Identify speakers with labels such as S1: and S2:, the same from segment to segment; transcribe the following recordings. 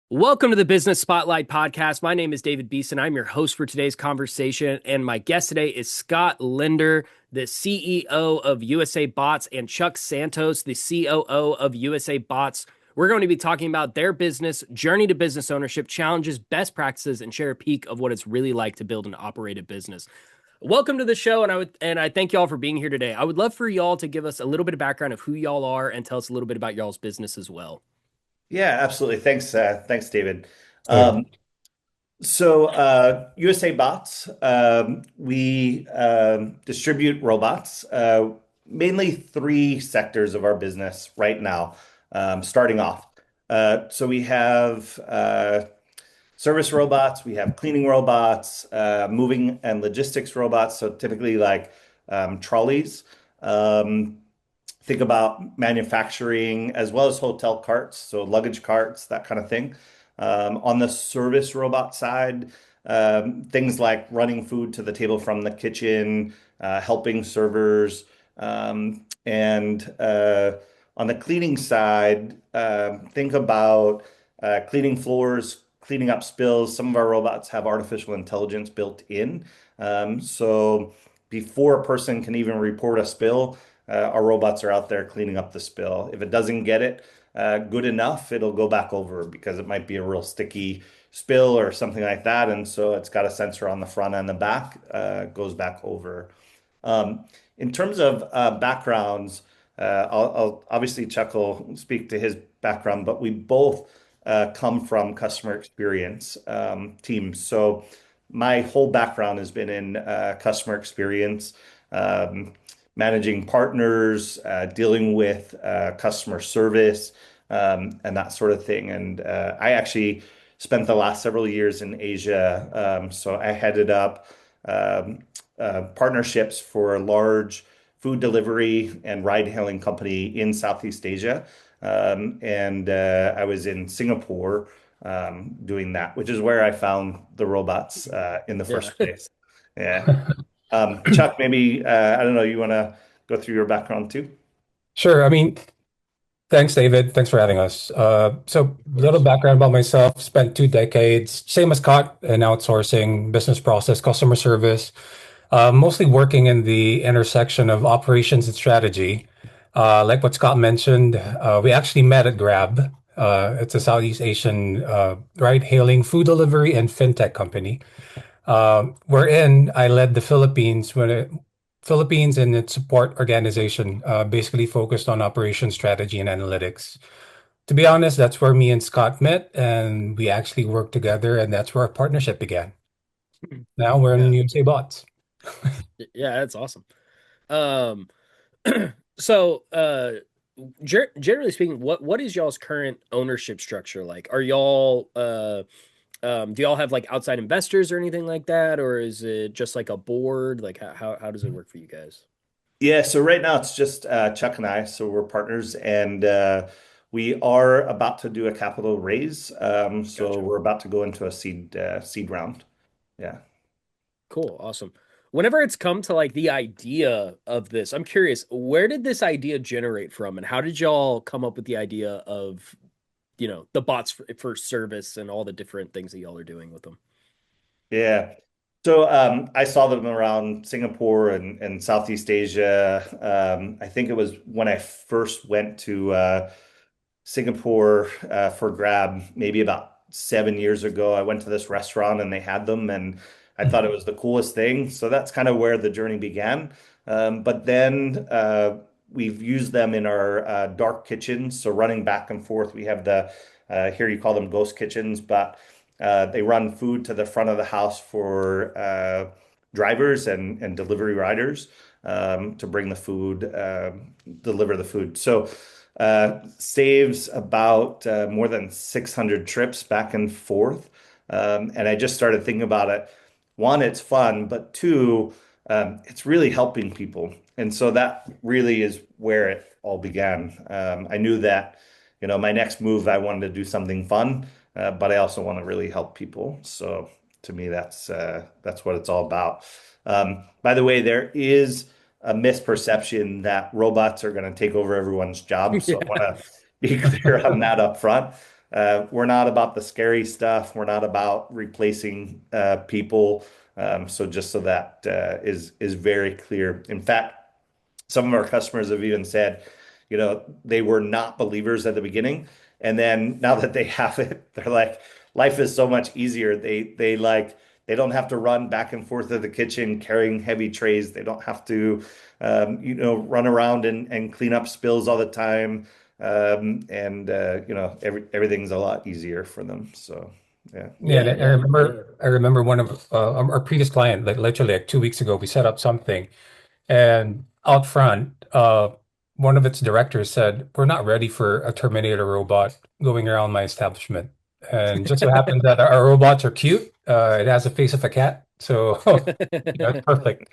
S1: Welcome to the Business Spotlight Podcast. My name is David Beeson. I'm your host for today's conversation. And my guest today is Scott Linder, the CEO of USA Bots, and Chuck Santos, the COO of USA Bots. We're going to be talking about their business, journey to business ownership, challenges, best practices, and share a peek of what it's really like to build and operate a business. Welcome to the show, and I thank y'all for being here today. I would love for y'all to give us a little bit of background of who y'all are and tell us a little bit about y'all's business as well.
S2: Yeah, absolutely. Thanks, David.
S1: Yeah.
S2: Um, USA Bots, we distribute robots, mainly three sectors of our business right now, starting off. We have service robots, we have cleaning robots, moving and logistics robots, so typically like trolleys. Um, think about manufacturing as well as hotel carts, so luggage carts, that kind of thing. On the service robot side, things like running food to the table from the kitchen, helping servers, and on the cleaning side, think about cleaning floors, cleaning up spills. Some of our robots have artificial intelligence built in. So before a person can even report a spill, our robots are out there cleaning up the spill. If it doesn't get it good enough, it'll go back over because it might be a real sticky spill or something like that. And so it's got a sensor on the front and the back, goes back over. In terms of backgrounds, I'll obviously Chuck will speak to his background, but we both come from customer experience teams. So my whole background has been in customer experience, managing partners, dealing with customer service, and that sort of thing. And I actually spent the last several years in Asia. So I headed up partnerships for a large food delivery and ride-hailing company in Southeast Asia. And I was in Singapore doing that, which is where I found the robots in the
S1: Yeah.
S2: first place. Yeah. Chuck, maybe I don't know, you want to go through your background too?
S3: Sure. Thanks, David. Thanks for having us.
S1: Of
S3: Little
S1: course.
S3: background about myself. Spent 2 decades, same as Scott, in outsourcing, business process, customer service, mostly working in the intersection of operations and strategy. Like what Scott mentioned, we actually met at Grab. It's a Southeast Asian ride-hailing food delivery and fintech company. Wherein I led the Philippines and its support organization, basically focused on operation strategy and analytics. To be honest, that's where me and Scott met, and we actually worked together, and that's where our partnership began. Now we're in
S1: Yeah.
S3: USA Bots.
S1: Yeah, that's awesome. Um, so generally speaking, what is y'all's current ownership structure like? Are y'all do y'all have like outside investors or anything like that, or is it just like a board? Like how does it work for you guys?
S2: Yeah, so right now it's just Chuck and I, so we're partners, and we are about to do a capital raise. So
S1: Gotcha.
S2: we're about to go into a seed round. Yeah.
S1: Cool, awesome. Whenever it's come to like the idea of this, I'm curious, where did this idea generate from, and how did y'all come up with the idea of, the bots for service and all the different things that y'all are doing with them?
S2: Yeah. So I saw them around Singapore and Southeast Asia. I think it was when I first went to Singapore for Grab, maybe about 7 years ago. I went to this restaurant and they had them, and I thought it was the coolest thing. So that's kind of where the journey began. But then we've used them in our dark kitchens. So running back and forth, we have the here you call them ghost kitchens, but they run food to the front of the house for drivers and delivery riders to bring the food, deliver the food. So saves about more than 600 trips back and forth. And I just started thinking about it. One, it's fun, but two, it's really helping people. And so that really is where it all began. I knew that, my next move, I wanted to do something fun, but I also want to really help people. So to me, that's what it's all about. By the way, there is a misperception that robots are going to take over everyone's job. So I
S1: Yeah.
S2: want to be clear on that up front. We're not about the scary stuff. We're not about replacing people. So just so that is very clear. In fact, some of our customers have even said, they were not believers at the beginning, and then now that they have it, they're like, life is so much easier. They don't have to run back and forth to the kitchen carrying heavy trays. They don't have to, run around and clean up spills all the time. And everything's a lot easier for them. So yeah.
S3: Yeah,
S1: Yeah,
S3: and
S1: yeah.
S3: I remember one of our previous client, like literally like 2 weeks ago, we set up something, and out front, one of its directors said, "We're not ready for a Terminator robot going around my establishment." And just so happened that our robots are cute. It has the face of a cat, so it's perfect.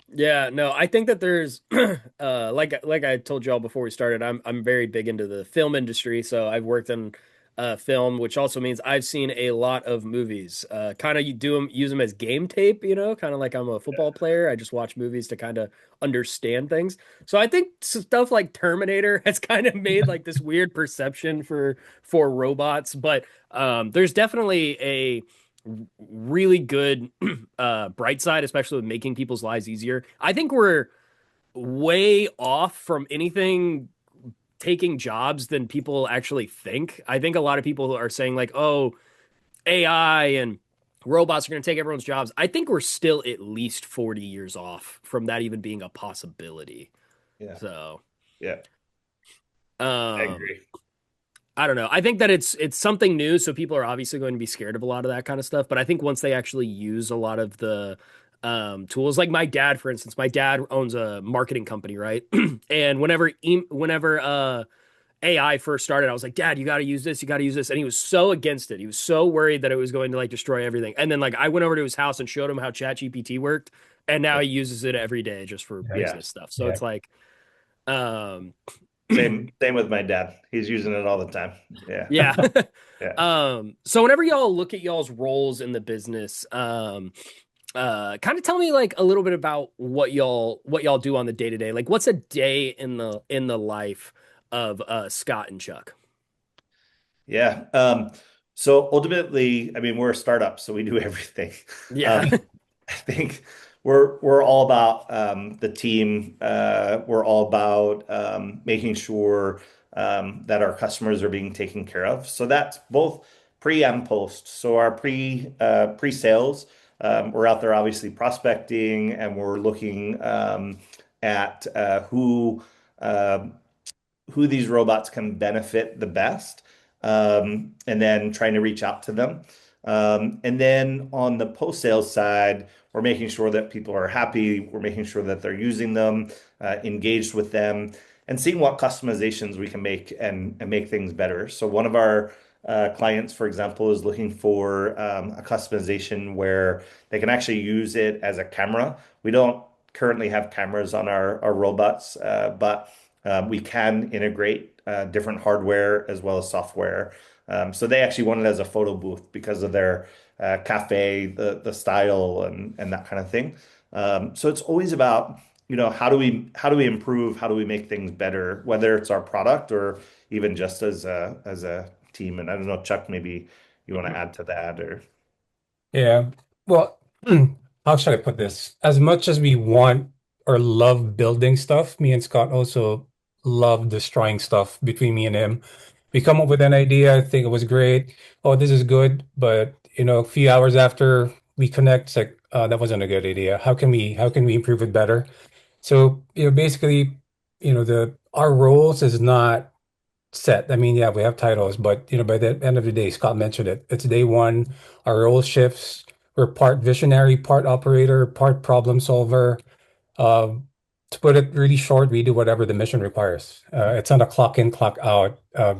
S1: Yeah, no, I think that there's like I told y'all before we started, I'm very big into the film industry, so I've worked in film, which also means I've seen a lot of movies. Kind of you do them use them as game tape, kind of like I'm a football player. I just watch movies to kind of understand things. So I think stuff like Terminator has kind of made like this weird perception for robots, but there's definitely a really good bright side, especially with making people's lives easier. I think we're way off from anything taking jobs than people actually think. I think a lot of people are saying like, "Oh, AI and robots are going to take everyone's jobs." I think we're still at least 40 years off from that even being a possibility.
S2: Yeah.
S1: So,
S2: Yeah. I
S1: um
S2: agree.
S1: I don't know. I think that it's something new, so people are obviously going to be scared of a lot of that kind of stuff. But I think once they actually use a lot of the tools, like my dad, for instance, my dad owns a marketing company, right? And whenever AI first started, I was like, Dad, you got to use this, you got to use this, and he was so against it. He was so worried that it was going to like destroy everything. And then like I went over to his house and showed him how ChatGPT worked, and now
S2: Yeah.
S1: he uses it every day just for
S3: Yeah,
S2: Yeah.
S1: business stuff. So
S3: yeah.
S1: it's like, um,
S2: Same with my dad. He's using it all the time. Yeah.
S1: yeah.
S2: Yeah.
S1: So whenever y'all look at y'all's roles in the business, kind of tell me like a little bit about what y'all do on the day to day. Like what's a day in the life of Scott and Chuck?
S2: Yeah. So ultimately, I mean, we're a startup, so we do everything.
S1: Yeah.
S2: Um, I think we're all about the team. We're all about making sure that our customers are being taken care of. So that's both pre and post. So our pre-sales, we're out there obviously prospecting, and we're looking at um who these robots can benefit the best, and then trying to reach out to them. And then on the post-sales side, we're making sure that people are happy. We're making sure that they're using them, engaged with them, and seeing what customizations we can make and make things better. So one of our clients, for example, is looking for a customization where they can actually use it as a camera. We don't currently have cameras on our robots, but we can integrate different hardware as well as software. So they actually want it as a photo booth because of their cafe, the style, and that kind of thing. So it's always about, how do we improve, how do we make things better, whether it's our product or even just as a team. And I don't know, Chuck, maybe you want to add to that or
S3: Yeah. Well, how should I put this? As much as we want or love building stuff, me and Scott also love destroying stuff between me and him. We come up with an idea, I think it was great. Oh, this is good, but a few hours after we connect, it's like, that wasn't a good idea. How can we improve it better? So, basically, the our roles is not set. I mean, yeah, we have titles, but by the end of the day, Scott mentioned it. It's day one. Our role shifts. We're part visionary, part operator, part problem solver. Um, to put it really short, we do whatever the mission requires. It's not a clock in, clock out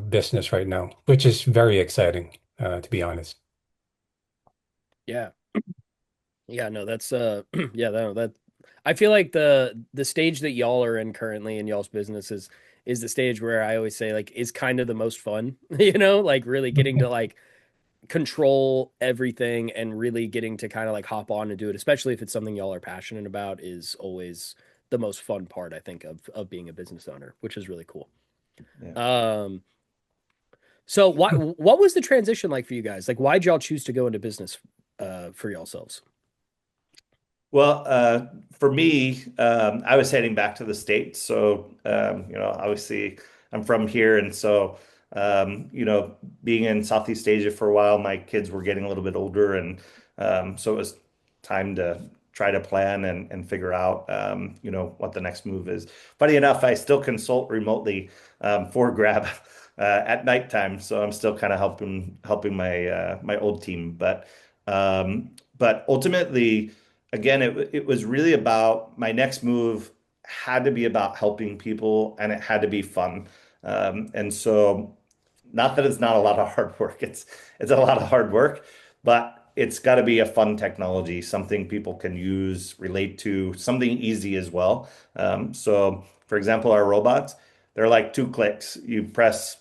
S3: business right now, which is very exciting, to be honest.
S1: Yeah. Yeah, no, that's yeah, that I feel like the stage that y'all are in currently in y'all's business is the stage where I always say like is kind of the most fun, like really getting to like control everything and really getting to kind of like hop on and do it, especially if it's something y'all are passionate about, is always the most fun part, I think, of being a business owner, which is really cool.
S2: yeah.
S1: Um, So what was the transition like for you guys? Like why'd y'all choose to go into business for yourselves?
S2: Well, for me, I was heading back to the States. So, obviously I'm from here. And so, being in Southeast Asia for a while, my kids were getting a little bit older. And so it was time to try to plan and figure out, what the next move is. Funny enough, I still consult remotely for Grab at nighttime. So I'm still kind of helping my old team. But ultimately, again, it was really about my next move had to be about helping people and it had to be fun. And so not that it's not a lot of hard work, it's a lot of hard work, but it's got to be a fun technology, something people can use, relate to, something easy as well. So for example, our robots, they're like two clicks. You press,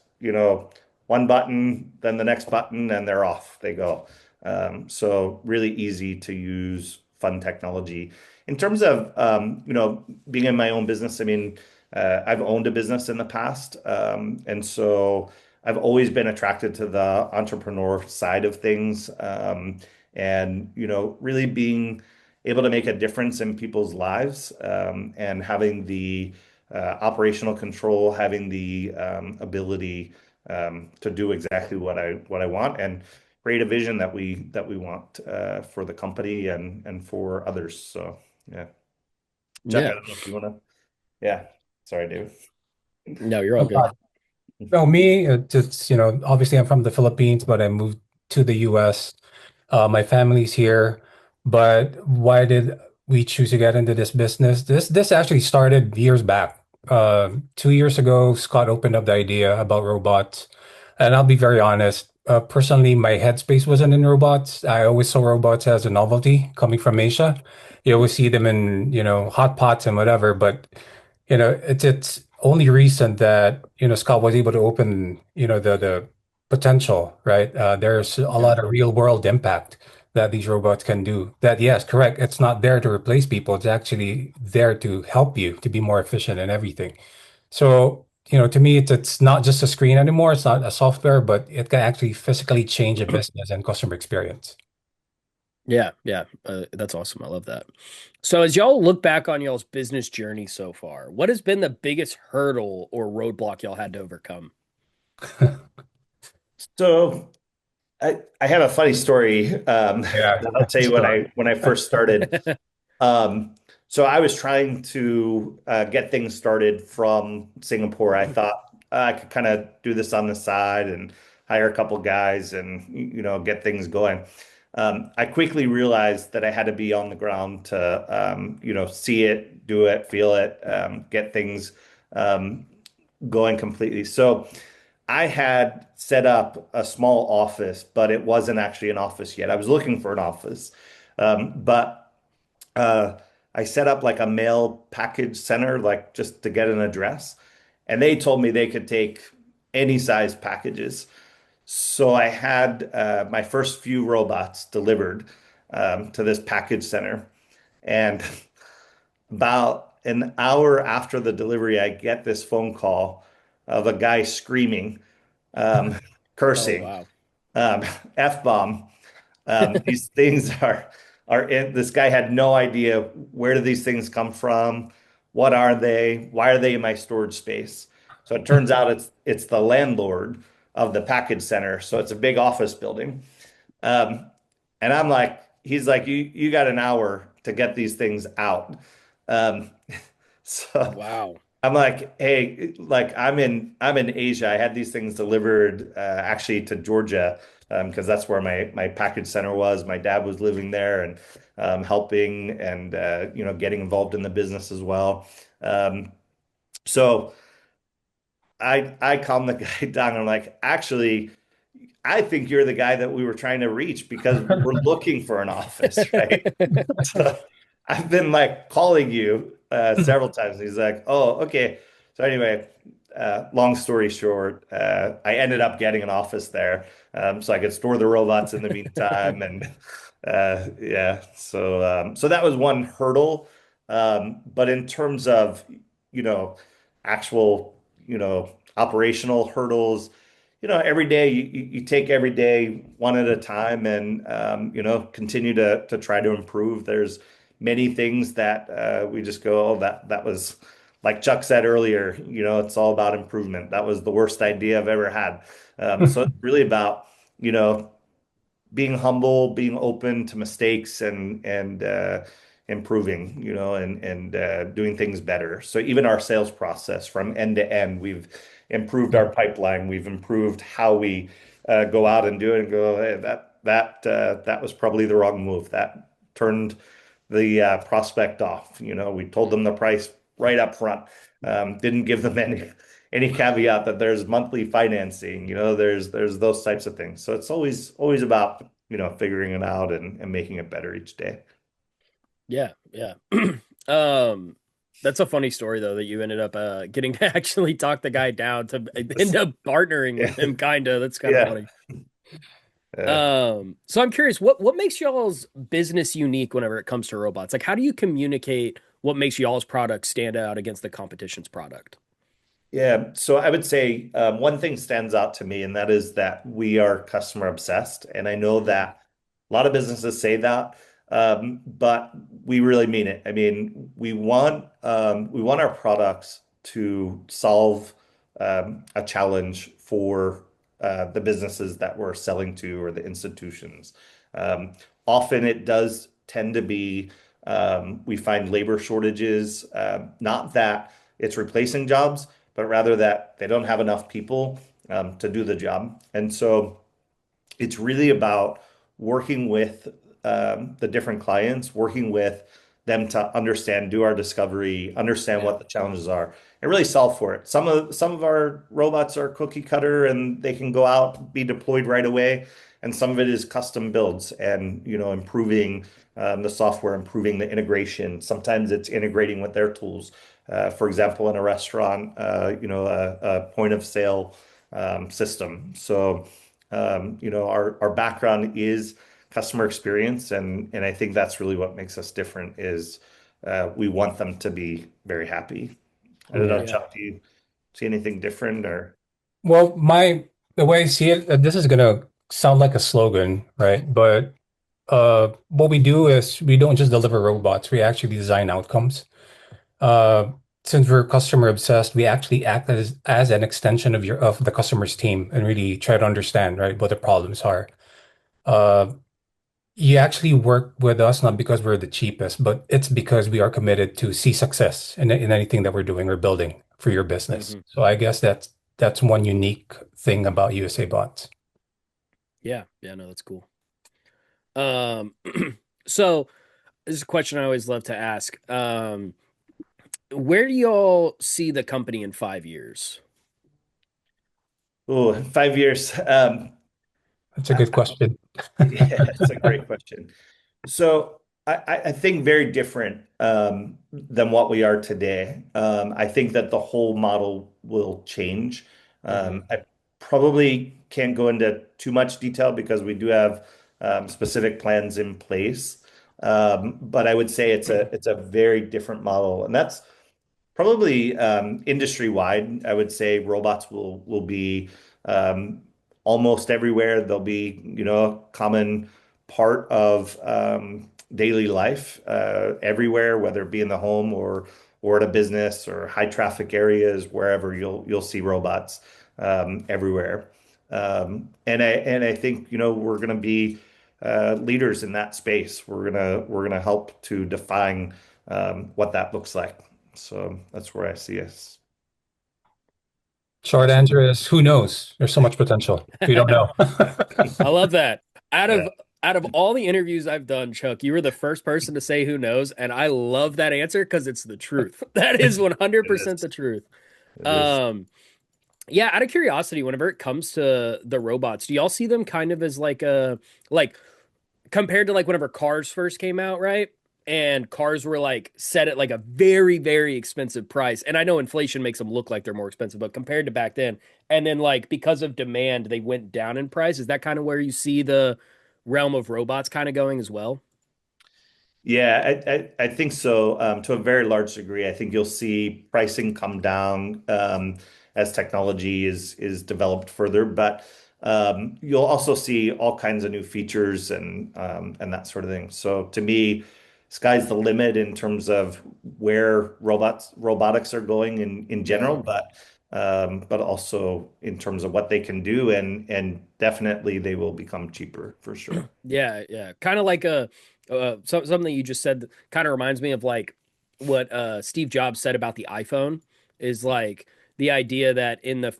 S2: one button, then the next button, and they're off. They go. So really easy to use, fun technology. In terms of being in my own business, I mean, I've owned a business in the past, and so I've always been attracted to the entrepreneur side of things, and really being able to make a difference in people's lives, and having the operational control, having the ability to do exactly what I want and create a vision that we want for the company and for others. So yeah, Chuck, I
S1: Yeah.
S2: don't know if you want to. Yeah, sorry, David.
S1: No, you're all good.
S3: No, me, it's, obviously I'm from the Philippines, but I moved to the US. My family's here. But why did we choose to get into this business? This actually started years back. 2 years ago, Scott opened up the idea about robots. And I'll be very honest, personally, my headspace wasn't in robots. I always saw robots as a novelty coming from Asia. You always see them in, hot pots and whatever, but it's only recent that Scott was able to open the potential, right? There's a
S1: Yeah.
S3: lot of real world impact that these robots can do. That, yes, correct. It's not there to replace people. It's actually there to help you to be more efficient in everything. So, to me, it's not just a screen anymore. It's not a software, but it can actually physically change a business and customer experience.
S1: Yeah, yeah. That's awesome. I love that. So as y'all look back on y'all's business journey so far, what has been the biggest hurdle or roadblock y'all had to overcome?
S2: So I have a funny story
S3: Yeah,
S2: that I'll tell you when
S3: sure.
S2: I first started. Um, so I was trying to get things started from Singapore. I thought I could kind of do this on the side and hire a couple guys and get things going. I quickly realized that I had to be on the ground to see it, do it, feel it, get things um, going completely. So I had set up a small office, but it wasn't actually an office yet. I was looking for an office, but uh, I set up like a mail package center, like just to get an address. And they told me they could take any size packages. So I had my first few robots delivered to this package center. And about an hour after the delivery, I get this phone call of a guy screaming, um,
S1: Oh,
S2: cursing,
S1: wow.
S2: um, F-bomb. These things this guy had no idea where do these things come from? What are they? Why are they in my storage space? So it turns out it's the landlord of the package center. So it's a big office building. Um, and he's like, you got an hour to get these things out. Um, so
S1: Wow.
S2: I'm like, hey, like I'm in Asia. I had these things delivered actually to Georgia because that's where my package center was. My dad was living there and helping and getting involved in the business as well. So I calmed the guy down. I'm like, actually, I think you're the guy that we were trying to reach because we're looking for an office, right? So I've been like calling you several times. He's like, "Oh, okay." So anyway, long story short, I ended up getting an office there, so I could store the robots in the meantime. And yeah, so that was one hurdle. But in terms of you know actual operational hurdles, every day you take every day one at a time and continue to try to improve. There's many things that we just go, oh, that was like Chuck said earlier, it's all about improvement. That was the worst idea I've ever had. So it's really about, you know, being humble, being open to mistakes and improving, and doing things better. So even our sales process from end to end, we've improved our pipeline. We've improved how we go out and do it and go, hey, that was probably the wrong move. That turned the prospect off. We told them the price right up front. Didn't give them any caveat that there's monthly financing, there's those types of things. So it's always about, figuring it out and making it better each day.
S1: Yeah, yeah. Um, that's a funny story though that you ended up getting to actually talk the guy down to end up partnering with
S2: Yeah.
S1: him, kind of. That's kind of
S2: Yeah.
S1: funny.
S2: Uh,
S1: So I'm curious, what makes y'all's business unique whenever it comes to robots? Like, how do you communicate what makes y'all's product stand out against the competition's product?
S2: Yeah, so I would say one thing stands out to me, and that is that we are customer obsessed. And I know
S1: Mhm.
S2: that a lot of businesses say that, but we really mean it. I mean, we want our products to solve a challenge for the businesses that we're selling to or the institutions. Um, Often it does tend to be we find labor shortages, not that it's replacing jobs but rather that they don't have enough people to do the job. And so it's really about working with the different clients, working with them to understand, do our discovery, understand
S1: Yeah.
S2: what the challenges are, and really solve for it. Some of our robots are cookie cutter and they can go out, be deployed right away, and some of it is custom builds and improving the software, improving the integration. Sometimes it's integrating with their tools. For example, in a restaurant, a point of sale system. So our background is customer experience, and I think that's really what makes us different is we want them to be very happy. I don't know,
S3: Yeah.
S1: Yeah.
S2: Chuck, do you see anything different or?
S3: Well, the way I see it, this is gonna sound like a slogan, right? But what we do is we don't just deliver robots, we actually design outcomes. Uh, since we're customer obsessed, we actually act as an extension of the customer's team and really try to understand, right, what the problems are. Uh, you actually work with us not because we're the cheapest, but it's because we are committed to see success in anything that we're doing or building for your business.
S1: Hmm.
S3: So I guess that's one unique thing about USA Bots.
S1: Yeah. Yeah. No, that's cool. Um, so this is a question I always love to ask. Where do y'all see the company in 5 years?
S2: Oh, 5 years.
S3: That's a good question.
S2: Yeah, it's a great question. So I think very different than what we are today. I think that the whole model will change.
S1: Hmm.
S2: I probably can't go into too much detail because we do have specific plans in place. But I would say it's a very different model, and that's probably industry wide. I would say robots will be um, almost everywhere. They'll be, a common part of daily life everywhere, whether it be in the home or at a business or high traffic areas, wherever you'll see robots everywhere. And I think we're going to be leaders in that space. We're gonna help to define what that looks like. So that's where I see us.
S3: Short
S1: Awesome.
S3: answer is who knows? There's so much potential. We don't know.
S1: I love that. Out
S2: Yeah,
S1: of out of all the interviews I've done, Chuck, you were the first person to say who knows, and I love that answer because it's the truth. That is
S2: it
S1: 100%
S2: is.
S1: the truth.
S2: It is.
S1: Um, yeah, out of curiosity, whenever it comes to the robots, do y'all see them kind of as like compared to like whenever cars first came out, right? And cars were like set at like a very, very expensive price. And I know inflation makes them look like they're more expensive, but compared to back then, and then like because of demand, they went down in price. Is that kind of where you see the realm of robots kind of going as well?
S2: Yeah, I think so. To a very large degree, I think you'll see pricing come down as technology is developed further, but you'll also see all kinds of new features and that sort of thing. So to me, sky's the limit in terms of where robotics are going in general,
S1: Yeah.
S2: but also in terms of what they can do, and definitely they will become cheaper for sure.
S1: Yeah, yeah. Kind of like something you just said kind of reminds me of like what Steve Jobs said about the iPhone is like the idea that in the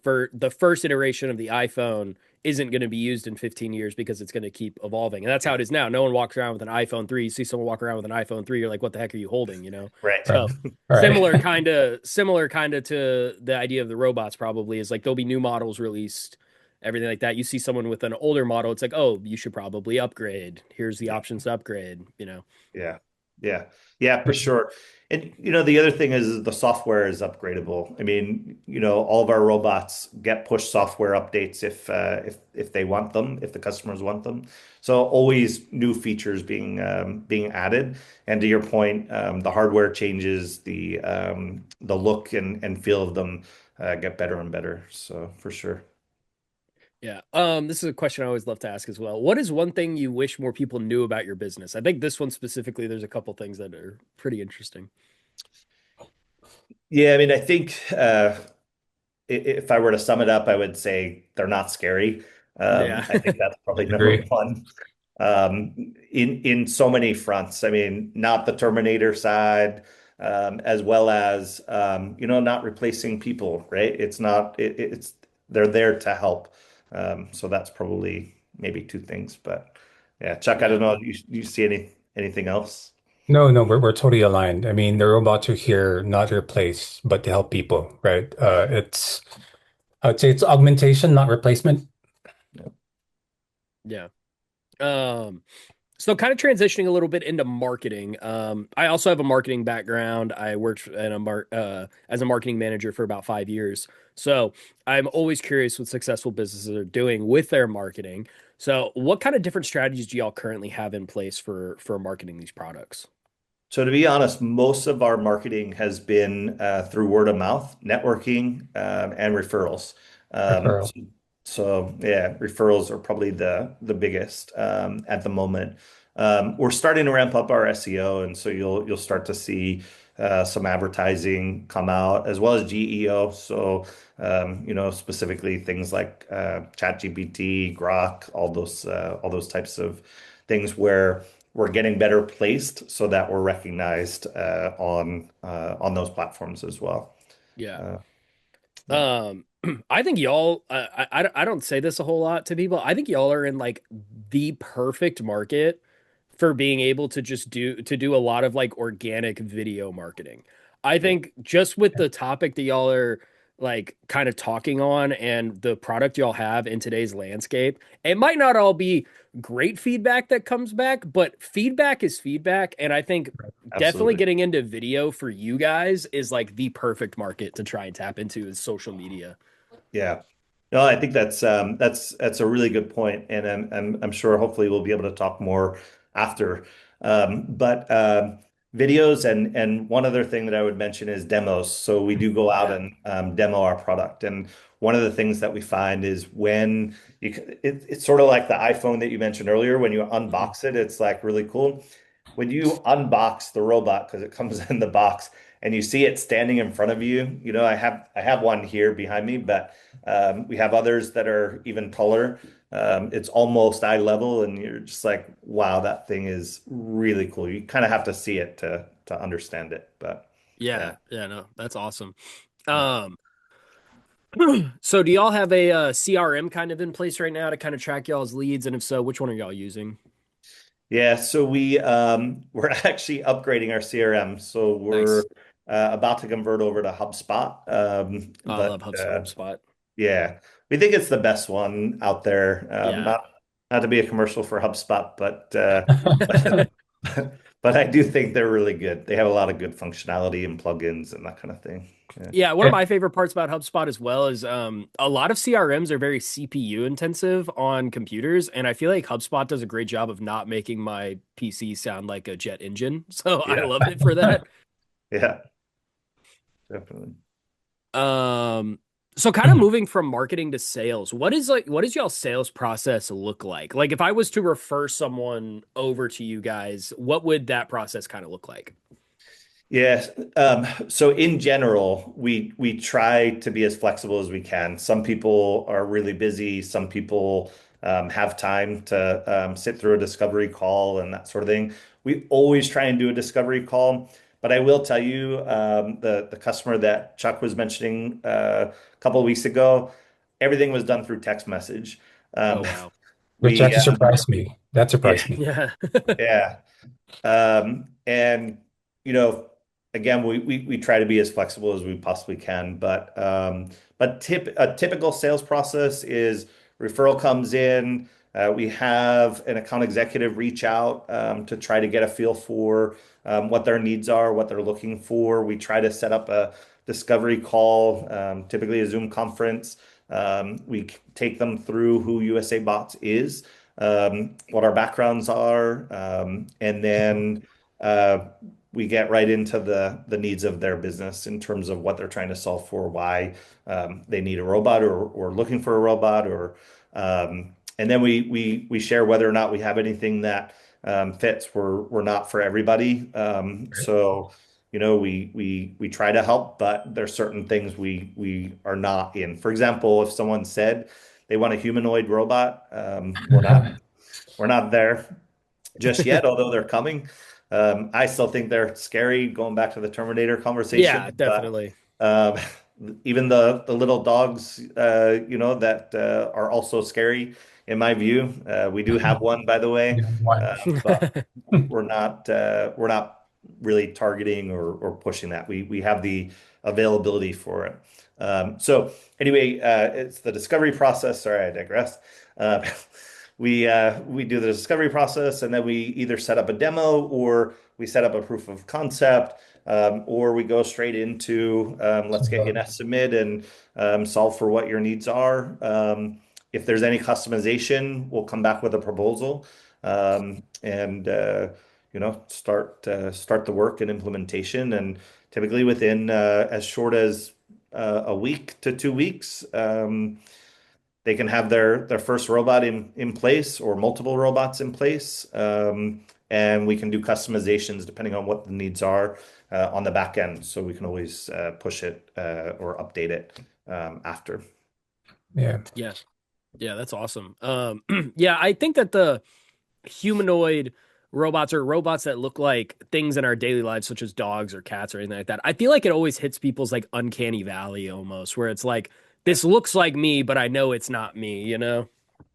S1: first iteration of the iPhone isn't going to be used in 15 years because it's going to keep evolving. And that's how it is now. No one walks around with an iPhone 3. You see someone walk around with an iPhone 3, you're like, what the heck are you holding, you know?
S2: Right.
S3: Right.
S1: So
S3: Right.
S1: similar kind of to the idea of the robots probably is like there'll be new models released, everything like that. You see someone with an older model, it's like, oh, you should probably upgrade. Here's the options to upgrade, you know.
S2: Yeah. Yeah. Yeah, for sure. And the other thing is the software is upgradable. I mean, all of our robots get push software updates if they want them, if the customers want them. So always new features being added. And to your point, the hardware changes, the look and feel of them get better and better. So for sure.
S1: Yeah. This is a question I always love to ask as well. What is one thing you wish more people knew about your business? I think this one specifically, there's a couple things that are pretty interesting.
S2: Yeah, I mean, I think if I were to sum it up, I would say they're not scary.
S1: Yeah.
S2: I think that's probably number
S3: Agree.
S2: one. In so many fronts. I mean, not the Terminator side, as well as not replacing people, right? It's they're there to help. So that's probably maybe two things. But yeah, Chuck, I don't
S1: Yeah.
S2: know. You see anything else?
S3: No, no, we're totally aligned. I mean, the robots are here not to replace, but to help people, right? I would say it's augmentation, not replacement.
S1: Yeah. Um, so kind of transitioning a little bit into marketing. I also have a marketing background. I worked in as a marketing manager for about 5 years. So I'm always curious what successful businesses are doing with their marketing. So what kind of different strategies do y'all currently have in place for marketing these products?
S2: So to be honest, most of our marketing has been through word of mouth, networking, and referrals. Um,
S3: Referral.
S2: so, yeah, referrals are probably the biggest at the moment. We're starting to ramp up our SEO, and so you'll start to see some advertising come out as well as GEO. So specifically things like ChatGPT, Grok, all those types of things where we're getting better placed so that we're recognized on those platforms as well.
S1: Yeah.
S2: Uh, yeah.
S1: Um, I think y'all, I don't say this a whole lot to people. I think y'all are in like the perfect market for being able to just do a lot of like organic video marketing. I
S2: Yeah.
S1: think just with the topic that y'all are like kind of talking on and the product y'all have in today's landscape, it might not all be great feedback that comes back, but feedback is feedback. And I think definitely
S2: Absolutely.
S1: getting into video for you guys is like the perfect market to try and tap into is social media.
S2: Yeah. No, I think that's a really good point, and I'm sure hopefully we'll be able to talk more after. But videos and one other thing that I would mention is demos. So we do go out
S1: Yeah.
S2: and demo our product, and one of the things that we find is when it's sort of like the iPhone that you mentioned earlier. When you
S1: Mhm.
S2: unbox it, it's like really cool. When you unbox the robot because it comes in the box and you see it standing in front of you, I have one here behind me, but we have others that are even taller. It's almost eye level, and you're just like, wow, that thing is really cool. You kind of have to see it to understand it. But yeah,
S1: Yeah. Yeah. No, that's awesome.
S2: yeah.
S1: Um, so do y'all have a CRM kind of in place right now to kind of track y'all's leads? And if so, which one are y'all using?
S2: Yeah, so we're actually upgrading our CRM. So we're
S1: Nice.
S2: about to convert over to HubSpot.
S1: Oh, I love HubSpot.
S2: Yeah, we think it's the best one out there.
S1: Yeah.
S2: Not to be a commercial for HubSpot, but but I do think they're really good. They have a lot of good functionality and plugins and that kind of thing.
S1: Yeah, one of my favorite parts about HubSpot as well is a lot of CRMs are very CPU intensive on computers, and I feel like HubSpot does a great job of not making my PC sound like a jet engine. So I
S2: Yeah.
S1: love it for that.
S2: Yeah, definitely.
S1: Um, so kind of moving from marketing to sales, what does y'all sales process look like? Like if I was to refer someone over to you guys, what would that process kind of look like?
S2: Yes. So in general, we try to be as flexible as we can. Some people are really busy. Some people have time to sit through a discovery call and that sort of thing. We always try and do a discovery call. But I will tell you, the customer that Chuck was mentioning a couple of weeks ago, everything was done through text message.
S1: Oh
S2: Um,
S1: wow.
S3: Which
S2: we
S3: actually surprised me. That
S2: yeah,
S3: surprised me.
S1: Yeah.
S2: yeah. And you know, again, we try to be as flexible as we possibly can, but a typical sales process is referral comes in, we have an account executive reach out to try to get a feel for what their needs are, what they're looking for. We try to set up a discovery call, typically a Zoom conference. We take them through who USA Bots is, what our backgrounds are, and then uh, we get right into the needs of their business in terms of what they're trying to solve for, why they need a robot or looking for a robot, or and then we share whether or not we have anything that fits. We're not for everybody, so we try to help, but there's certain things we are not in. For example, if someone said they want a humanoid robot. We're not there just yet, although they're coming. I still think they're scary, going back to the Terminator
S1: Yeah,
S2: conversation. But
S1: definitely.
S2: um, even the little dogs, that are also scary in my view. We do have one, by the way,
S3: One.
S2: but we're not really targeting or pushing that. We have the availability for it. So anyway, it's the discovery process. Sorry, I digress. Uh, we do the discovery process, and then we either set up a demo or we set up a proof of concept, or we go straight into let's get you an estimate and solve for what your needs are. If there's any customization, we'll come back with a proposal, and start the work and implementation. And typically within as short as a week to 2 weeks, they can have their first robot in place or multiple robots in place. And we can do customizations depending on what the needs are on the back end. So we can always push it or update it after.
S3: Yeah.
S1: Yeah. Yeah, that's awesome. Yeah, I think that the humanoid robots or robots that look like things in our daily lives, such as dogs or cats or anything like that, I feel like it always hits people's like uncanny valley almost, where it's like, this looks like me, but I know it's not me, you know?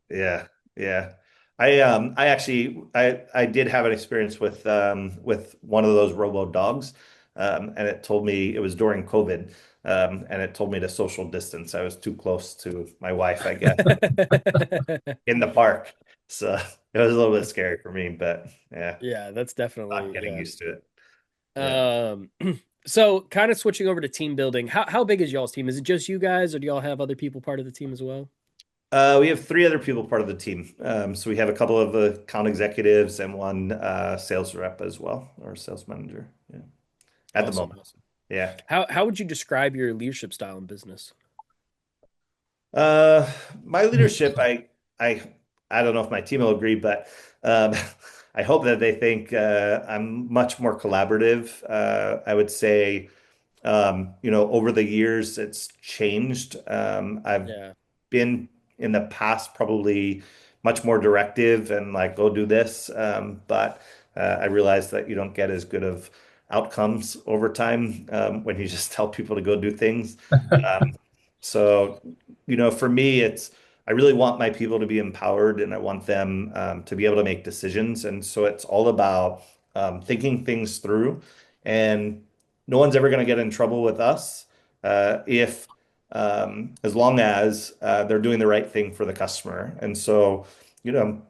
S2: Yeah, yeah. I actually I did have an experience with one of those robo dogs, and it told me it was during COVID, and it told me to social distance. I was too close to my wife, I guess, in the park, so it was a little bit scary for me. But yeah,
S1: Yeah, that's
S2: not
S1: definitely,
S2: getting
S1: yeah.
S2: used to it. Yeah.
S1: Um, so kind of switching over to team building, how big is y'all's team? Is it just you guys, or do y'all have other people part of the team as well?
S2: We have three other people part of the team. So we have a couple of account executives and one sales rep as well, or sales manager. Yeah, at the
S1: Awesome,
S2: moment.
S1: awesome.
S2: Yeah.
S1: How would you describe your leadership style in business?
S2: Uh, my leadership, I, I don't know if my team will agree, but um, I hope that they think I'm much more collaborative. I would say, over the years, it's changed. I've
S1: Yeah.
S2: been in the past probably much more directive and like go do this, but I realized that you don't get as good of outcomes over time when you just tell people to go do things. Um, so, for me, I really want my people to be empowered and I want them to be able to make decisions. And so it's all about thinking things through. And no one's ever going to get in trouble with us if, as long as they're doing the right thing for the customer. And so, you know,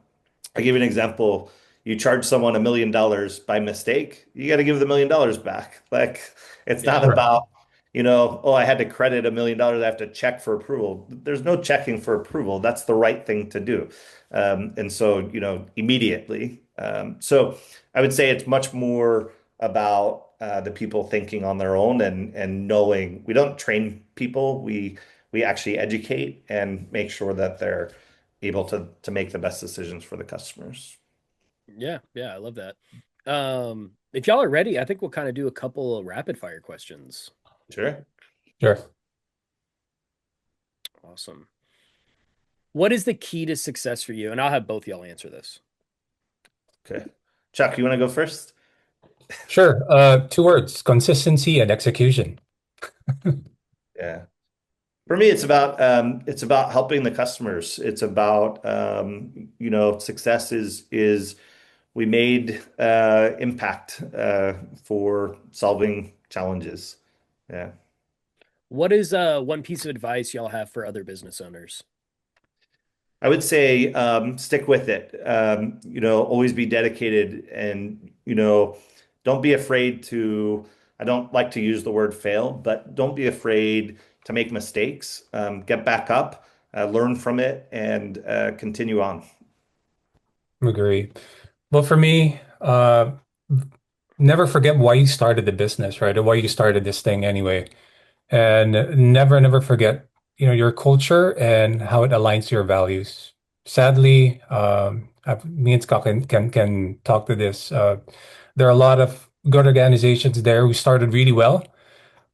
S2: I give you an example. You charge someone $1 million by mistake, you got to give the $1 million back. Like it's
S1: Yeah.
S2: not about oh, I had to credit $1 million. I have to check for approval. There's no checking for approval. That's the right thing to do. And so, immediately. So I would say it's much more about the people thinking on their own and knowing we don't train people. We actually educate and make sure that they're able to make the best decisions for the customers.
S1: Yeah, yeah, I love that. If y'all are ready, I think we'll kind of do a couple of rapid fire questions.
S2: Sure.
S3: Sure.
S1: Awesome. What is the key to success for you? And I'll have both y'all answer this.
S2: Okay. Chuck, you want to go first?
S3: Sure. Two words, consistency and execution.
S2: Yeah. For me, it's about helping the customers. It's about success is we made impact for solving challenges. Yeah.
S1: What is one piece of advice y'all have for other business owners?
S2: I would say stick with it. Always be dedicated and don't be afraid to, I don't like to use the word fail, but don't be afraid to make mistakes. Get back up, learn from it, and continue on.
S3: Agree. Well, for me, never forget why you started the business, right? Or why you started this thing anyway. And never forget, your culture and how it aligns to your values. Sadly, me and Scott can talk to this. There are a lot of good organizations there who started really well,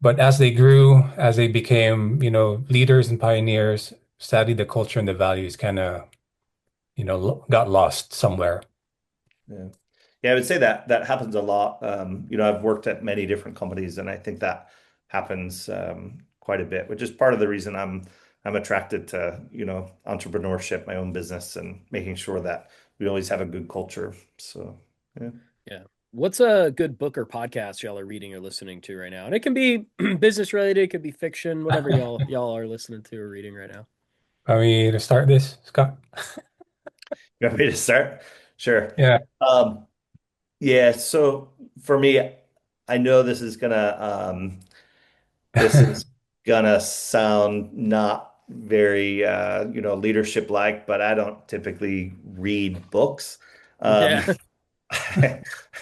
S3: but as they grew, as they became, leaders and pioneers, sadly, the culture and the values kind of, got lost somewhere.
S2: Yeah. Yeah, I would say that happens a lot. I've worked at many different companies, and I think that happens quite a bit, which is part of the reason I'm attracted to, entrepreneurship, my own business, and making sure that we always have a good culture. So, yeah.
S1: Yeah. What's a good book or podcast y'all are reading or listening to right now? And it can be business related, it could be fiction, whatever y'all are listening to or reading right now.
S3: I mean, to start this, Scott?
S2: You want me to start? Sure.
S3: Yeah.
S2: Um, yeah, so for me, I know this is gonna sound not very leadership like, but I don't typically read books.
S1: Yeah.
S2: Um,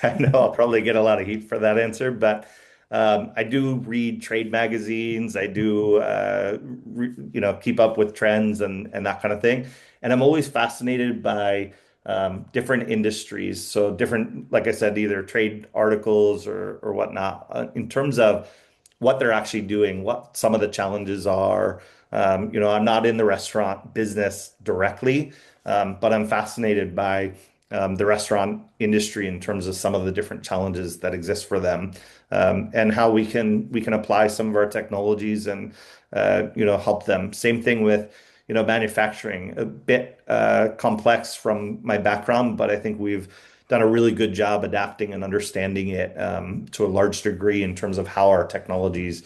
S2: I know I'll probably get a lot of heat for that answer, but I do read trade magazines. I do keep up with trends and that kind of thing. And I'm always fascinated by different industries. So different, like I said, either trade articles or whatnot, in terms of what they're actually doing, what some of the challenges are. I'm not in the restaurant business directly, but I'm fascinated by the restaurant industry in terms of some of the different challenges that exist for them, and how we can apply some of our technologies and help them. Same thing with manufacturing, a bit complex from my background, but I think we've done a really good job adapting and understanding it to a large degree in terms of how our technologies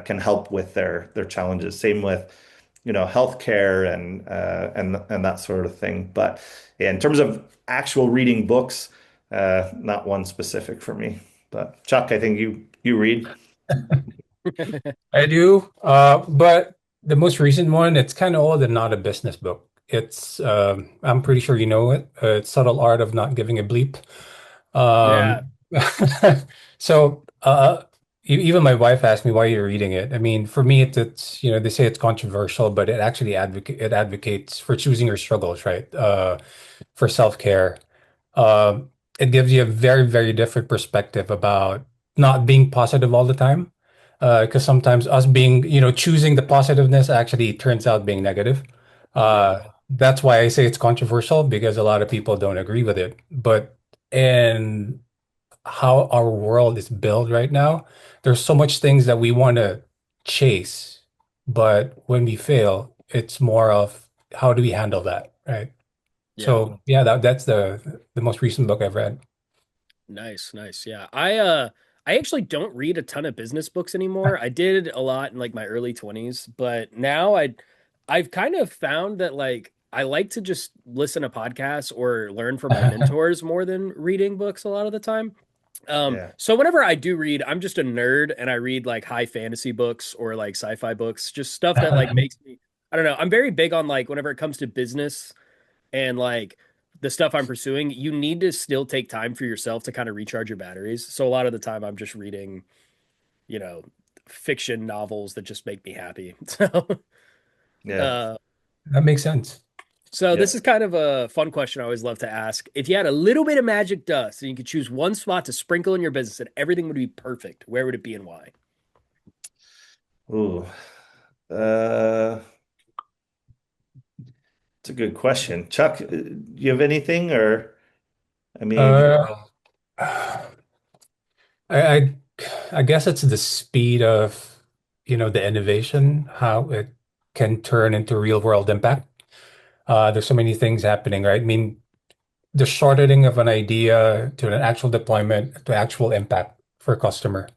S2: can help with their challenges. Same with healthcare and that sort of thing. But yeah, in terms of actual reading books, not one specific for me. But Chuck, I think you read.
S3: I do, but the most recent one, it's kind of old and not a business book. I'm pretty sure you know it. It's Subtle Art of Not Giving a Bleep.
S1: Yeah.
S3: Um, so even my wife asked me why you're reading it. I mean, for me, it's they say it's controversial, but it advocates for choosing your struggles, right? For self-care. It gives you a very different perspective about not being positive all the time. Because sometimes us being, choosing the positiveness actually turns out being negative.
S1: Yeah.
S3: That's why I say it's controversial because a lot of people don't agree with it. But in how our world is built right now, there's so much things that we want to chase, but when we fail, it's more of how do we handle that, right?
S1: Yeah.
S3: So yeah, that's the most recent book I've read.
S1: Nice, nice. Yeah. I actually don't read a ton of business books anymore. I did a lot in like my early 20s, but now I've kind of found that like I like to just listen to podcasts or learn from my mentors more than reading books a lot of the time.
S2: Yeah.
S1: So whenever I do read, I'm just a nerd and I read like high fantasy books or like sci-fi books, just stuff that like makes me, I don't know. I'm very big on like whenever it comes to business and like the stuff I'm pursuing, you need to still take time for yourself to kind of recharge your batteries. So a lot of the time I'm just reading, you know, fiction novels that just make me happy.
S2: Yeah.
S1: Uh,
S3: That makes sense.
S1: so this is
S2: Yep.
S1: kind of a fun question I always love to ask. If you had a little bit of magic dust and you could choose one spot to sprinkle in your business and everything would be perfect, where would it be and why?
S2: Ooh. Uh, it's a good question. Chuck, you have anything or I mean,
S3: Uh, I, I I guess it's the speed of, the innovation, how it can turn into real world impact. There's so many things happening, right? I mean, the shortening of an idea to an actual deployment to actual impact for a customer.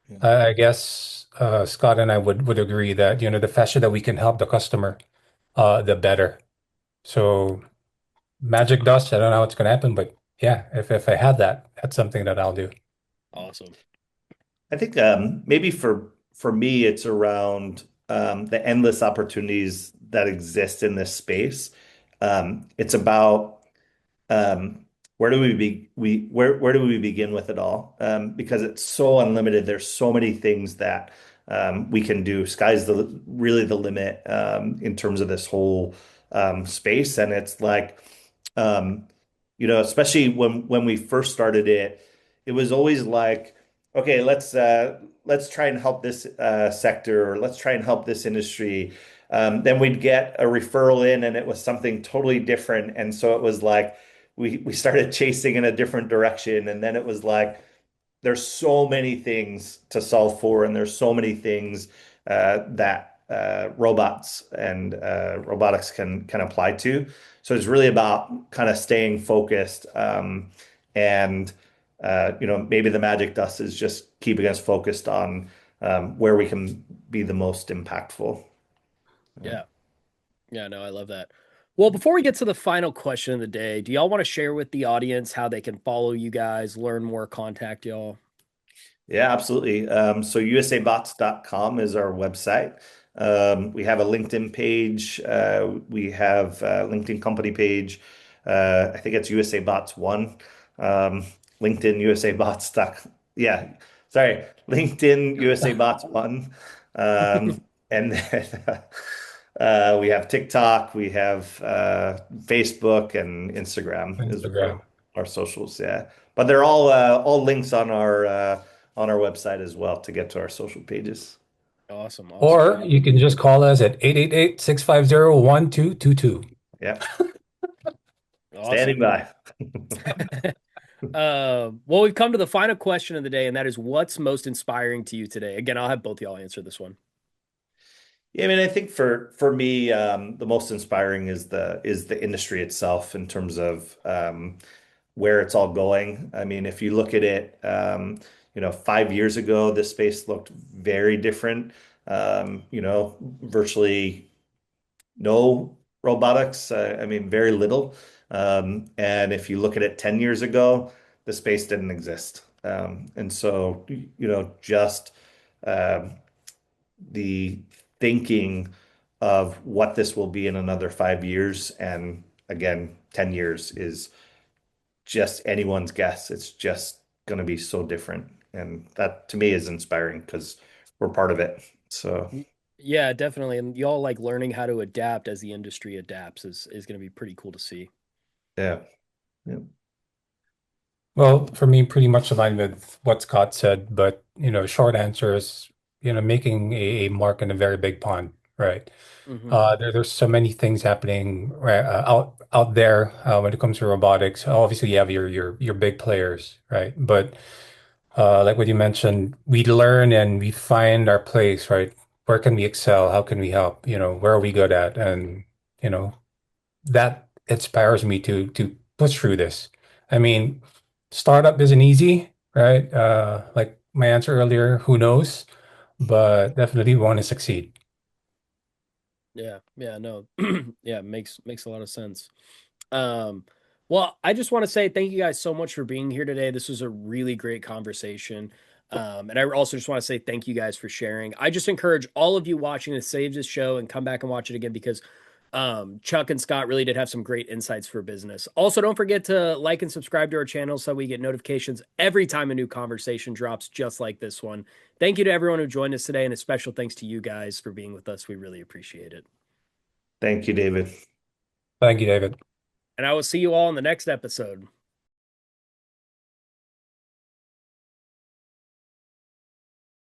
S2: yeah.
S3: I guess Scott and I would agree that, the faster that we can help the customer, the better. So magic dust, I don't know how it's going to happen, but yeah, if I had that, that's something that I'll do.
S1: Awesome.
S2: I think maybe for me, it's around the endless opportunities that exist in this space. It's about where do where do we begin with it all? Because it's so unlimited. There's so many things that we can do. Sky's really the limit in terms of this whole space, and it's like um, especially when we first started it, it was always like, okay, let's try and help this sector, or let's try and help this industry. Then we'd get a referral in, and it was something totally different, and so it was like we started chasing in a different direction, and then it was like there's so many things to solve for, and there's so many things that robots and robotics can apply to. So it's really about kind of staying focused, and maybe the magic dust is just keeping us focused on where we can be the most impactful. Yeah.
S1: Yeah. Yeah, no, I love that. Well, before we get to the final question of the day, do y'all want to share with the audience how they can follow you guys, learn more, contact y'all?
S2: Yeah, absolutely. So usabots.com is our website. We have a LinkedIn page. We have a LinkedIn company page. I think it's USA Bots One. LinkedIn USA Bots. Yeah, sorry, LinkedIn USA Bots One. And then we have TikTok. We have Facebook and Instagram is
S3: Instagram.
S2: our socials. Yeah, but they're all links on our website as well to get to our social pages.
S1: Awesome, awesome.
S3: Or
S1: Well,
S3: you can just call us at 888-650-1222.
S2: Yeah, standing
S1: awesome.
S2: by.
S1: Well, we've come to the final question of the day, and that is what's most inspiring to you today? Again, I'll have both y'all answer this one.
S2: Yeah, I mean, I think for me, the most inspiring is the industry itself in terms of where it's all going. I mean, if you look at it, 5 years ago, this space looked very different. Virtually no robotics. I mean, very little. And if you look at it 10 years ago, the space didn't exist. And so, just um, the thinking of what this will be in another 5 years, and again, 10 years is just anyone's guess. It's just going to be so different. And that to me is inspiring because we're part of it. So,
S1: Yeah, definitely. And y'all like learning how to adapt as the industry adapts is going to be pretty cool to see.
S2: yeah. Yeah.
S3: Well, for me, pretty much aligned with what Scott said, but short answer is, making a mark in a very big pond, right?
S1: Hmm.
S3: There's so many things happening right, out there when it comes to robotics. Obviously, you have your big players, right? But like what you mentioned, we learn and we find our place, right? Where can we excel? How can we help? Where are we good at? And you know, that inspires me to push through this. I mean, startup isn't easy, right? Like my answer earlier, who knows? But definitely want to succeed.
S1: Yeah, yeah, no, yeah, makes a lot of sense. Um, Well, I just want to say thank you guys so much for being here today. This was a really great conversation. And I also just want to say thank you guys for sharing. I just encourage all of you watching to save this show and come back and watch it again because Chuck and Scott really did have some great insights for business. Also, don't forget to like and subscribe to our channel so we get notifications every time a new conversation drops, just like this one. Thank you to everyone who joined us today, and a special thanks to you guys for being with us. We really appreciate it.
S2: Thank you, David.
S3: Thank you, David.
S1: And I will see you all in the next episode.